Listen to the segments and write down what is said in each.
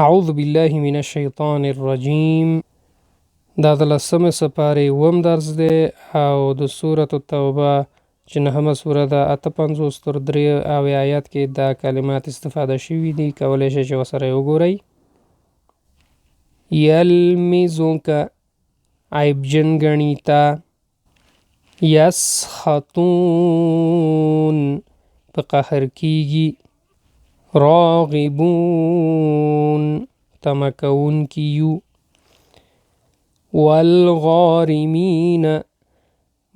اعوذ بالله من الشیطان الرجیم. دا د لسمې سپارې اووم درس دی او د سورة التوبه چې نهمه سوره ده 58 تر 93 آیات کې دا کلمات استفاده شوي دي. کولی شئ چې ورسره یې وګورئ. یلمزک عیبجن ګڼي تا، یسخطون په قهر کیږي، راغبون تمه کوونکي یو، والغارمین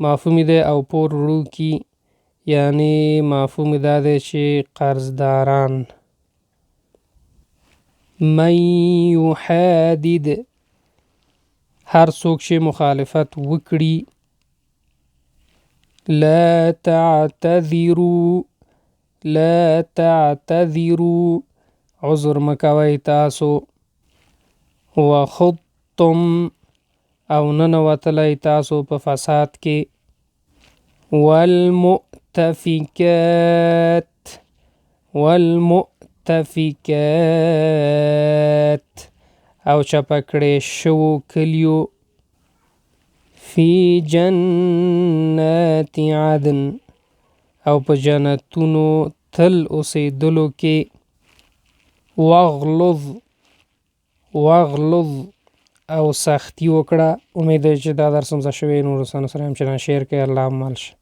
مفهوم دی او پور وړوکي، یعنی مفهوم دا دی چې قرضداران. من یحادد هر څوک چې مخالفت وکړي، لا تعتذروا عذر مکوئ تاسو، وخضتم او ننوتلی تاسو په فساد کې، والمؤتفکات او چپه کړی شوو کلیو، فی جنات عدن او په جنتونو تل اوسیدلو کې، واغلظ او سختی وکړه. امید دی چې دا درس هم زده شوی، نورو سره هم چنان شیر کړئ. الله مل شه.